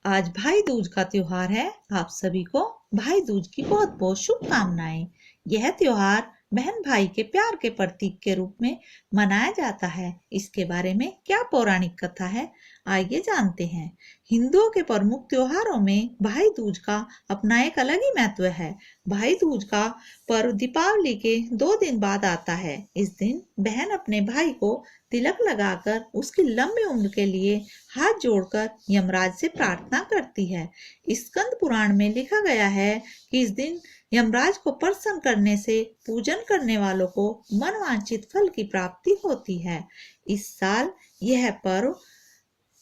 आज भाई दूज का त्योहार है। आप सभी को भाई दूज की बहुत बहुत शुभकामनाएं। यह त्योहार बहन भाई के प्यार के प्रतीक के रूप में मनाया जाता है। इसके बारे में क्या पौराणिक कथा है, आइए जानते हैं। हिंदुओं के प्रमुख त्योहारों में भाई दूज का अपना एक अलग ही महत्व है। भाई दूज का पर्व दीपावली के 2 दिन बाद आता है। इस दिन बहन अपने भाई को तिलक लगाकर उसकी लंबी उम्र के लिए हाथ जोड़कर यमराज से प्रार्थना करती है। स्कंद पुराण में लिखा गया है कि इस दिन यमराज को प्रसन्न करने से पूजन करने वालों को मनवांछित फल की प्राप्ति होती है। इस साल यह पर्व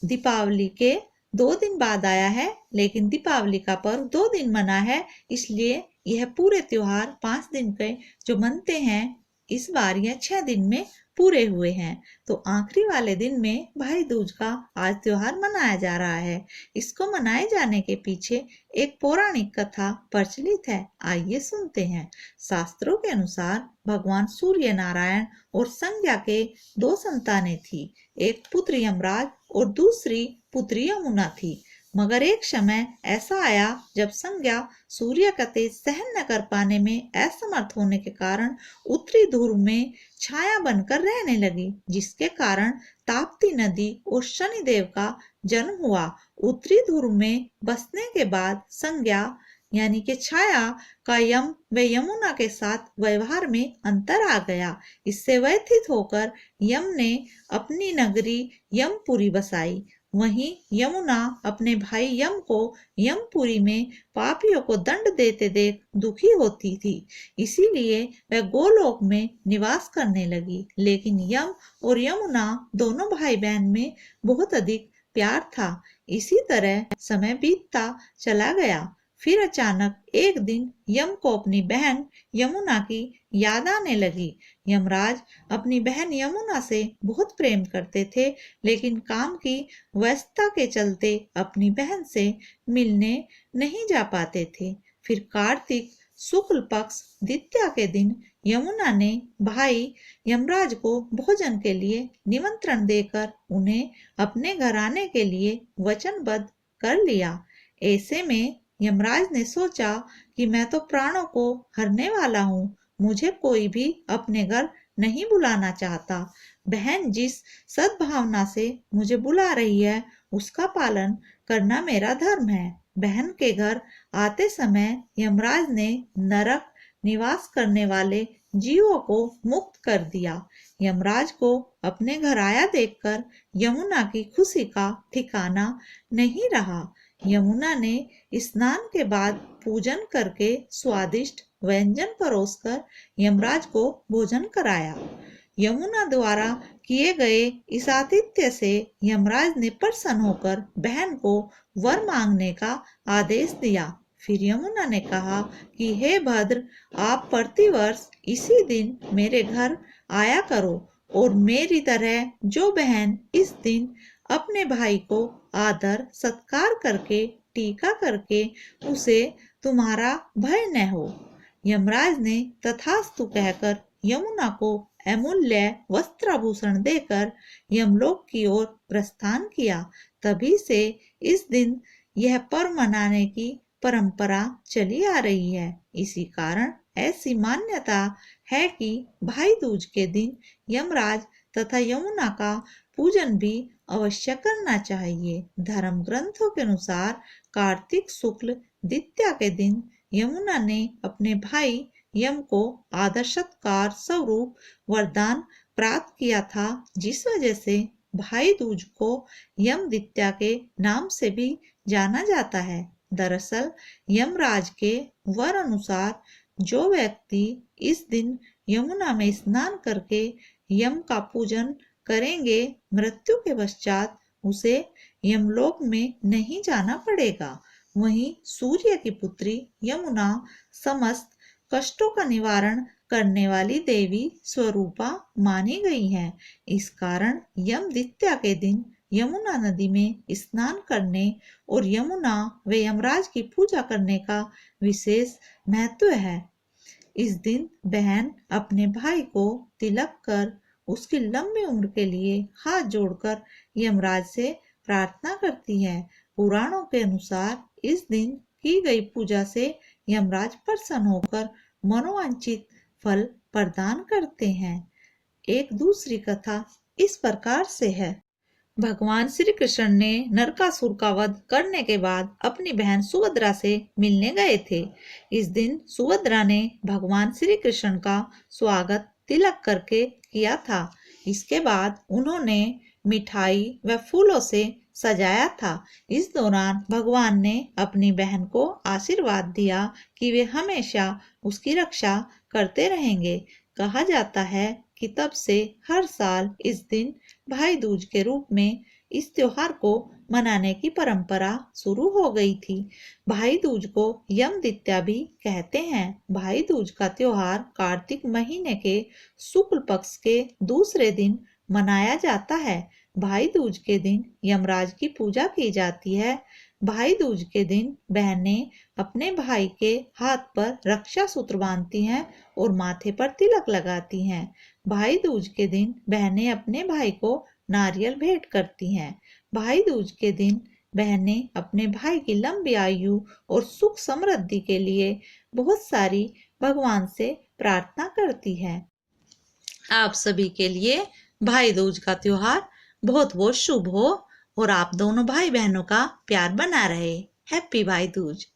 दीपावली के 2 दिन बाद आया है, लेकिन दीपावली का पर्व 2 दिन मना है, इसलिए यह पूरे त्योहार 5 दिन के जो मनते हैं, इस बार यह 6 दिन में पूरे हुए हैं। तो आखिरी वाले दिन में भाई दूज का आज त्योहार मनाया जा रहा है। इसको मनाए जाने के पीछे एक पौराणिक कथा प्रचलित है, आइए सुनते हैं। शास्त्रों के अनुसार भगवान सूर्य नारायण और संज्ञा के 2 संतानें थी। एक पुत्र यमराज और दूसरी पुत्री यमुना थी। मगर एक समय ऐसा आया जब संज्ञा सूर्य का तेज सहन न कर पाने में असमर्थ होने के कारण उत्तरी ध्रुव में छाया बनकर रहने लगी, जिसके कारण ताप्ती नदी और शनिदेव का जन्म हुआ। उत्तरी ध्रुव में बसने के बाद संज्ञा यानी कि छाया का यम व यमुना के साथ व्यवहार में अंतर आ गया। इससे व्यथित होकर यम ने अपनी नगरी यमपुरी बसाई। वहीं यमुना अपने भाई यम को यमपुरी में पापियों को दंड देते देख दुखी होती थी, इसीलिए वह गोलोक में निवास करने लगी। लेकिन यम और यमुना दोनों भाई बहन में बहुत अधिक प्यार था। इसी तरह समय बीतता चला गया। फिर अचानक एक दिन यम को अपनी बहन यमुना की याद आने लगी। यमराज अपनी बहन यमुना से बहुत प्रेम करते थे, लेकिन काम की व्यस्तता के चलते अपनी बहन से मिलने नहीं जा पाते थे। फिर कार्तिक शुक्ल पक्ष द्वितीया के दिन यमुना ने भाई यमराज को भोजन के लिए निमंत्रण देकर उन्हें अपने घर आने के लिए वचनबद्ध कर लिया। ऐसे में यमराज ने सोचा कि मैं तो प्राणों को हरने वाला हूँ, मुझे कोई भी अपने घर नहीं बुलाना चाहता। बहन जिस सद्भावना से मुझे बुला रही है, उसका पालन करना मेरा धर्म है। बहन के घर आते समय यमराज ने नरक निवास करने वाले जीवों को मुक्त कर दिया। यमराज को अपने घर आया देखकर यमुना की खुशी का ठिकाना नहीं रहा। यमुना ने स्नान के बाद पूजन करके स्वादिष्ट व्यंजन परोसकर यमराज को भोजन कराया। यमुना द्वारा किए गए इस आतिथ्य से यमराज ने प्रसन्न होकर बहन को वर मांगने का आदेश दिया। फिर यमुना ने कहा कि हे भद्र, आप प्रतिवर्ष इसी दिन मेरे घर आया करो और मेरी तरह जो बहन इस दिन अपने भाई को आदर सत्कार करके टीका करके उसे तुम्हारा भय न हो। यमराज ने तथास्तु कहकर यमुना को अमूल्य वस्त्राभूषण देकर यमलोक की ओर प्रस्थान किया। तभी से इस दिन यह पर्व मनाने की परंपरा चली आ रही है। इसी कारण ऐसी मान्यता है कि भाई दूज के दिन यमराज तथा यमुना का पूजन भी अवश्य करना चाहिए। धर्म ग्रंथों के अनुसार कार्तिक शुक्ल द्वितीया के दिन यमुना ने अपने भाई यम को आदर सत्कार स्वरूप वरदान प्राप्त किया था, जिस वजह से भाई दूज को यम द्वितीया के नाम से भी जाना जाता है। दरअसल यमराज के वर अनुसार जो व्यक्ति इस दिन यमुना में स्नान करके यम का पूजन करेंगे, मृत्यु के पश्चात उसे यमलोक में नहीं जाना पड़ेगा। वहीं सूर्य की पुत्री यमुना समस्त कष्टों का निवारण करने वाली देवी स्वरूपा मानी गई है। इस कारण यम द्वितीया के दिन यमुना नदी में स्नान करने और यमुना व यमराज की पूजा करने का विशेष महत्व है। इस दिन बहन अपने भाई को तिलक कर उसकी लंबी उम्र के लिए हाथ जोड़कर यमराज से प्रार्थना करती है। पुराणों के अनुसार इस दिन की गई पूजा से यमराज प्रसन्न होकर मनोवांछित फल प्रदान करते हैं। एक दूसरी कथा इस प्रकार से है। भगवान श्री कृष्ण ने नरकासुर का वध करने के बाद अपनी बहन सुभद्रा से मिलने गए थे। इस दिन सुभद्रा ने भगवान श्री कृष्ण का स्वागत तिलक करके किया था। इसके बाद उन्होंने मिठाई व फूलों से सजाया था। इस दौरान भगवान ने अपनी बहन को आशीर्वाद दिया कि वे हमेशा उसकी रक्षा करते रहेंगे। कहा जाता है कि तब से हर साल इस दिन भाई दूज के रूप में इस त्योहार को मनाने की परंपरा शुरू हो गई थी। भाई दूज को यम द्वितीया भी कहते हैं। भाई दूज का त्योहार कार्तिक महीने के शुक्ल पक्ष के दूसरे दिन मनाया जाता है। भाई दूज के दिन यमराज की पूजा की जाती है। भाई दूज के दिन बहनें अपने भाई के हाथ पर रक्षा सूत्र बांधती हैं और माथे पर तिलक लगाती हैं। भाई दूज के दिन बहनें अपने भाई को नारियल भेंट करती हैं। भाई दूज के दिन बहनें अपने भाई की लंबी आयु और सुख समृद्धि के लिए बहुत सारी भगवान से प्रार्थना करती हैं। आप सभी के लिए भाई दूज का त्योहार बहुत बहुत शुभ हो और आप दोनों भाई बहनों का प्यार बना रहे। हैप्पी भाई दूज।